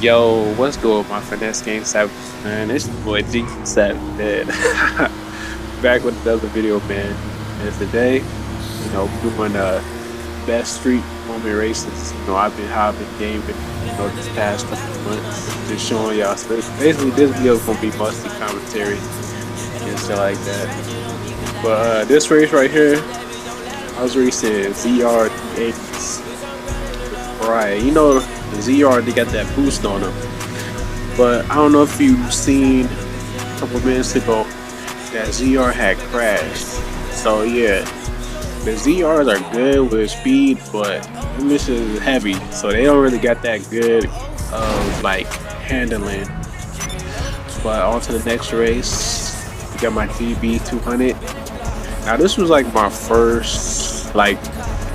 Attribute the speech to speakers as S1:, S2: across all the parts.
S1: Yo, what's good with my finesse game savage, man? It's your boy G7, man. Back with another video, man. And today, we're doing best street moment races. I've been hopping gaming, this past couple of months, just showing y'all. So basically, this video is gonna be mostly commentary and stuff like that. But this race right here, I was racing ZR 380s. Right, the ZR, they got that boost on them. But I don't know if you've seen a couple minutes ago that ZR had crashed. So yeah, the ZRs are good with speed, but this is heavy, so they don't really got that good of like handling. But on to the next race, we got my GB 200. Now this was like my first like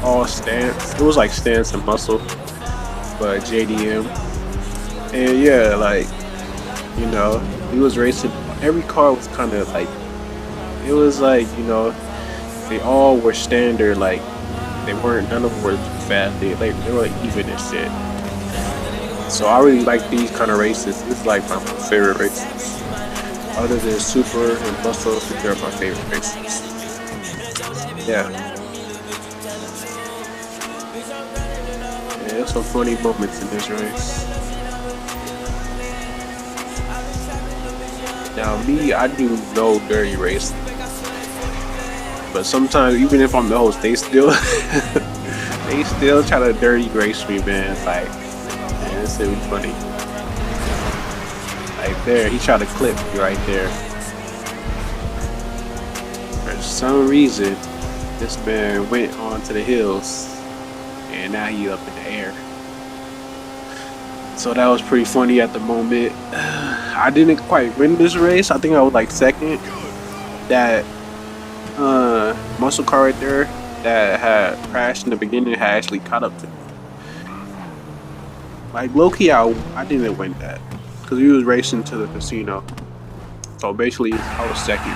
S1: all stance. It was like stance and muscle, but JDM. And yeah, like, he was racing. Every car was kind of like, it was like, they all were standard. Like, they weren't, none of them were too fast. They were like even and shit. So I really like these kind of races. This is like my favorite races. Other than Super and Muscle, they're my favorite races. Yeah. There's some funny moments in this race. Now me, I do no dirty racing, but sometimes even if I'm the host, they still they still try to dirty race me, man. It's like, man, this is funny. Like there, he tried to clip me right there. For some reason, this man went onto the hills, and now he up in the air. So that was pretty funny at the moment. I didn't quite win this race. I think I was like second. That muscle car right there that had crashed in the beginning had actually caught up to me. Like low-key, I didn't win that because we was racing to the casino. So basically, I was second.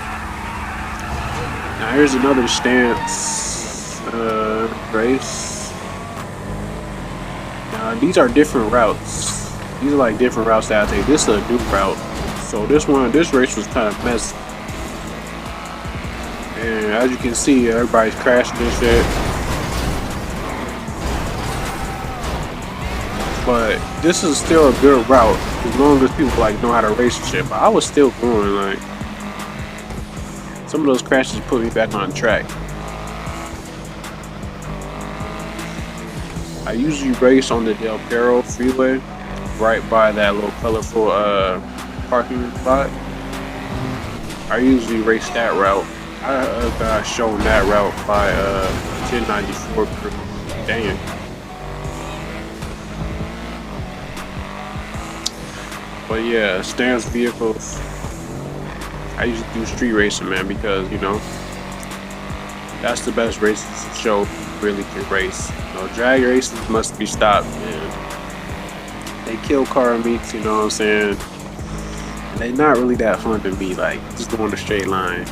S1: Now here's another stance race. Now these are different routes. These are like different routes that I take. This is a new route. So this race was kind of messy. And as you can see, everybody's crashing and shit. But this is still a good route as long as people like know how to race and shit. But I was still going like, some of those crashes put me back on track. I usually race on the Del Perro freeway, right by that little colorful parking spot. I usually race that route. I got shown that route by 1094 crew. Damn. But yeah, stance vehicles. I usually do street racing, man, because that's the best races to show really can race. Drag races must be stopped, man. They kill car meets, you know what I'm saying? And they're not really that fun to be like just going a straight line.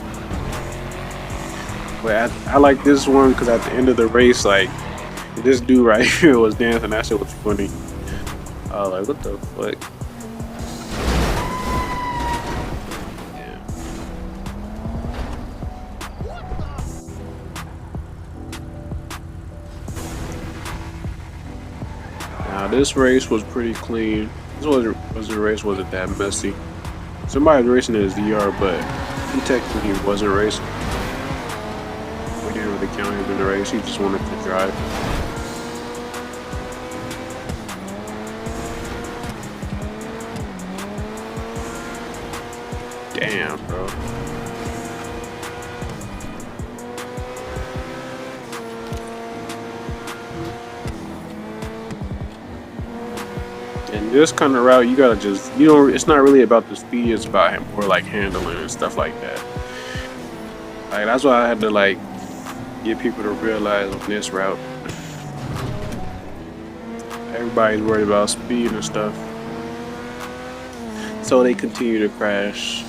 S1: But I like this one because at the end of the race, like this dude right here was dancing. That shit was funny. I was like, what the fuck? Now this race was pretty clean. This race wasn't that messy. Somebody was racing his ZR, but he technically wasn't racing. We didn't really count him in the race. He just wanted to drive. Damn, bro. And this kind of route, you gotta just, it's not really about the speed, it's about him more like handling and stuff like that. Like, that's why I had to like get people to realize on this route. Everybody's worried about speed and stuff. So they continue to crash.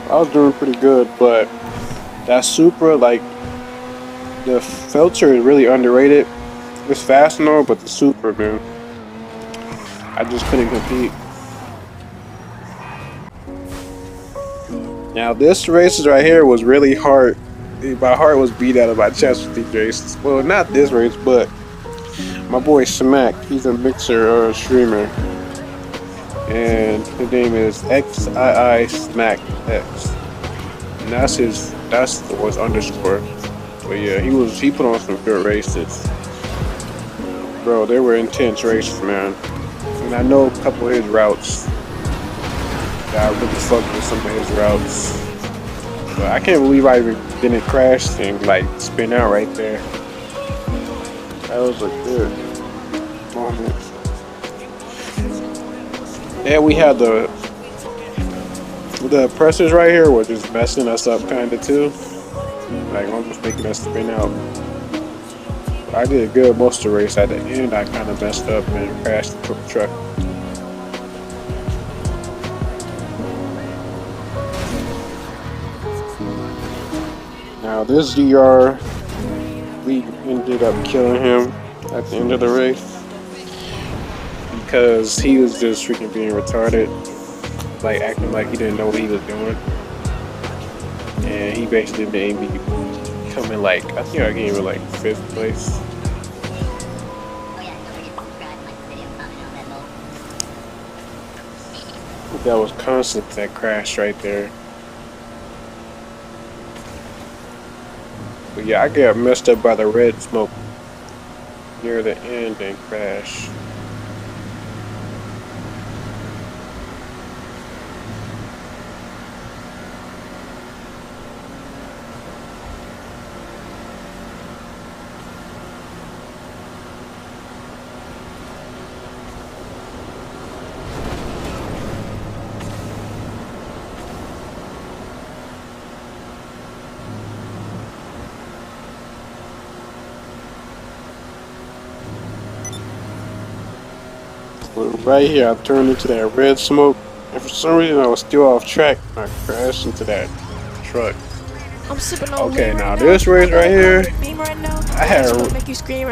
S1: I was doing pretty good, but that Supra, like, the filter is really underrated. It's fast and all, but the Supra, man, I just couldn't compete. Now this races right here was really hard. My heart was beat out of my chest with these races. Well, not this race, but my boy Smack. He's a mixer or a streamer, and his name is XII Smack X, and that's his underscore. But yeah, he put on some good races, bro. They were intense races, man. And I know a couple of his routes. I really fucked with some of his routes. But I can't believe I even didn't crash and like spin out right there. That was a good moment. And we had the pressers right here were just messing us up kinda too. Like almost making us spin out. But I did good most of the race. At the end I kinda messed up and crashed the truck. Now this DR, we ended up killing him at the end of the race because he was just freaking being retarded, like acting like he didn't know what he was doing, and he basically made me come in like, I think I came in like 5th place. That was constant, that crash right there. But yeah, I got messed up by the red smoke near the end and crashed. But right here, I turned into that red smoke, and for some reason I was still off track. I crashed into that truck. Okay, now this race right here,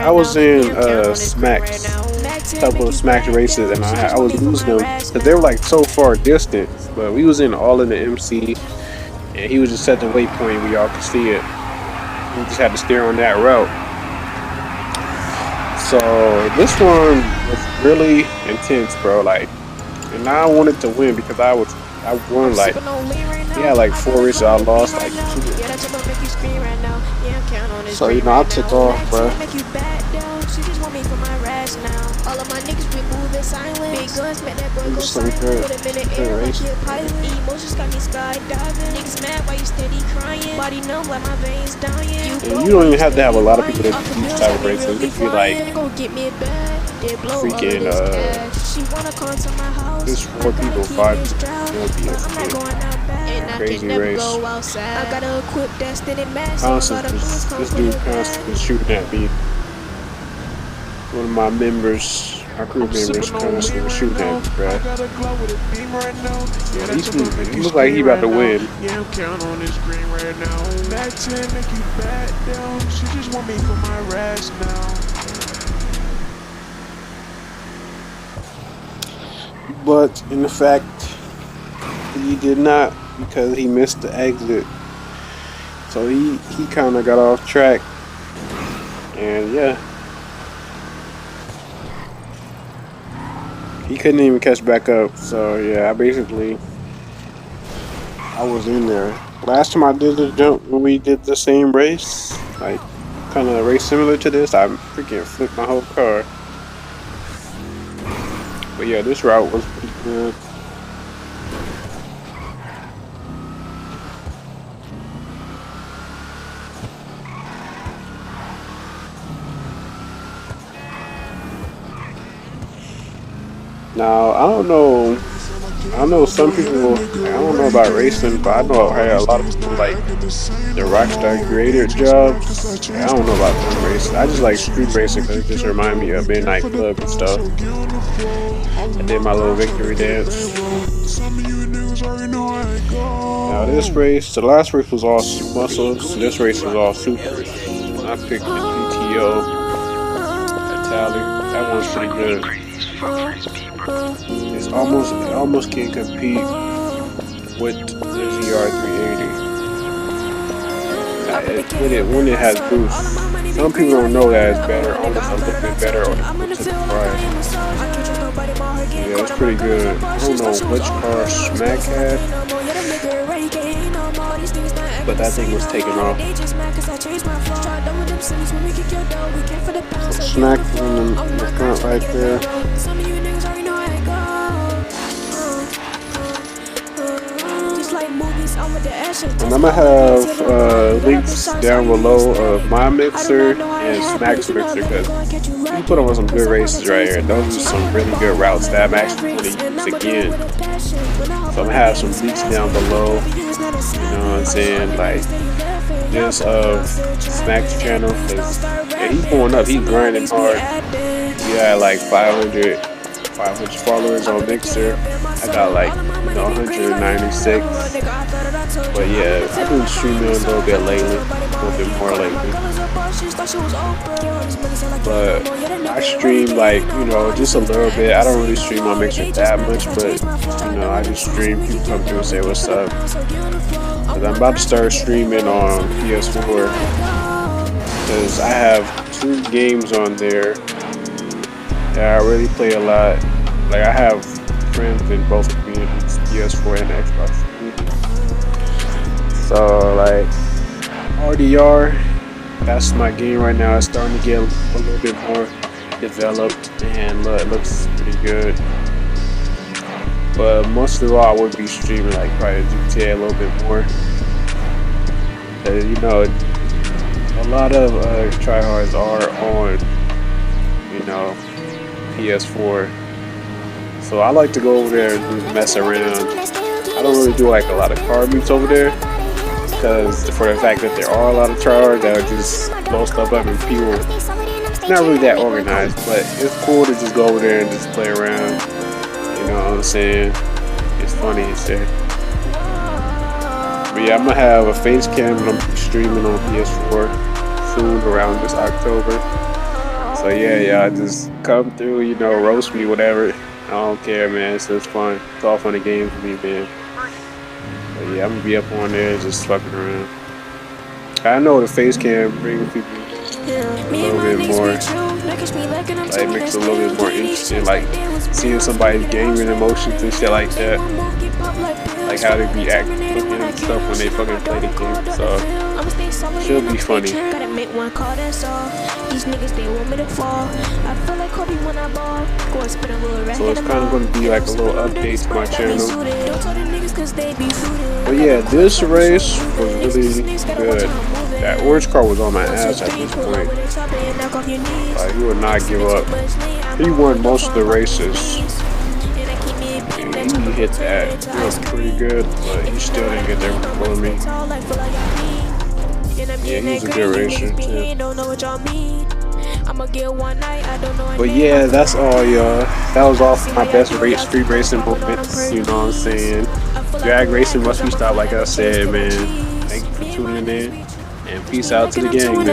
S1: I was in Smacks, a couple of Smacks races, and I was losing them because they were like so far distant. But we was in all in the MC, and he was just at the waypoint. We all could see it. We just had to steer on that route. So this one was really intense, bro. Like, and I wanted to win because I won like, yeah, like 4 races. I lost like 2. So you know, I took off, bro. Some good races. And you don't even have to have a lot of people that do these type of races. It could be like freaking just 4 people, 5 people. It'll be a crazy race. This dude constantly shooting at me. One of my members, our crew members, constantly shooting at me, bro. Yeah, he looks like he about to win.
S2: Yeah, I'm counting on this green right now. Back 10, make you back down. She just want me for my rest now.
S1: But in fact, he did not, because he missed the exit. So he kind of got off track. And yeah, he couldn't even catch back up. So yeah, I was in there. Last time I did the jump, when we did the same race, like kind of a race similar to this, I freaking flipped my whole car. But yeah, this route was pretty good. Now, I don't know I know some people, I don't know about racing, but I know a lot of people like the Rockstar creator jobs. I don't know about them racing. I just like street racing because it just remind me of Midnight Club and stuff. I did my little victory dance. Now this race, the last race was all muscles. This race was all supers. I picked the GTO Italian. That one's pretty good. It almost can't compete with the ZR380. When it has boost. Some people don't know that it's better, almost a little bit better on the price. Yeah, it's pretty good. I don't know which car Smack had, but that thing was taken off. Smack in the front right there. And I'm gonna have links down below of my mixer and Smack's mixer because we put on some good races right here. Those are some really good routes that I'm actually going to use again. So I'm gonna have some links down below. You know what I'm saying? Like this Smack's channel because yeah, he's going up. He's grinding hard. He had like 500 followers on Mixer. I got like 196. But yeah, I've been streaming a little bit lately, a little bit more lately. But I stream like, just a little bit. I don't really stream on Mixer that much, but I just stream. People come through and say what's up. Cause I'm about to start streaming on PS4 because I have 2 games on there that I really play a lot. Like I have friends in both communities, PS4 and Xbox. So like RDR, that's my game right now. It's starting to get a little bit more developed and it looks pretty good. But most of all, I would be streaming like probably GTA a little bit more. A lot of tryhards are on, PS4. So I like to go over there and just mess around. I don't really do like a lot of car meets over there because for the fact that there are a lot of tryhards that are just blow stuff up and people. It's not really that organized, but it's cool to just go over there and just play around. You know what I'm saying? It's funny and shit. But yeah, I'm gonna have a face cam and I'm streaming on PS4 soon around this October. So yeah, just come through, roast me, whatever. I don't care, man. It's just fun. It's all fun and games for me, man. But yeah, I'm gonna be up on there just fucking around. I know the face cam brings people a little bit more, like makes it a little bit more interesting, like seeing somebody's gaming emotions and shit like that, like how they be acting and stuff when they fucking play the game. So should be funny. So it's kind of going to be like a little update to my channel. But yeah, this race was really good. That orange car was on my ass at this point. Like, he would not give up. He won most of the races. And he hit that. It was pretty good, but he still didn't get there before me. Yeah, he's a good racer too. But yeah, that's all, y'all. That was all for my best street racing moments. You know what I'm saying? Drag racing must be stopped, like I said, man. Thank you for tuning in. And peace out to the gang, man.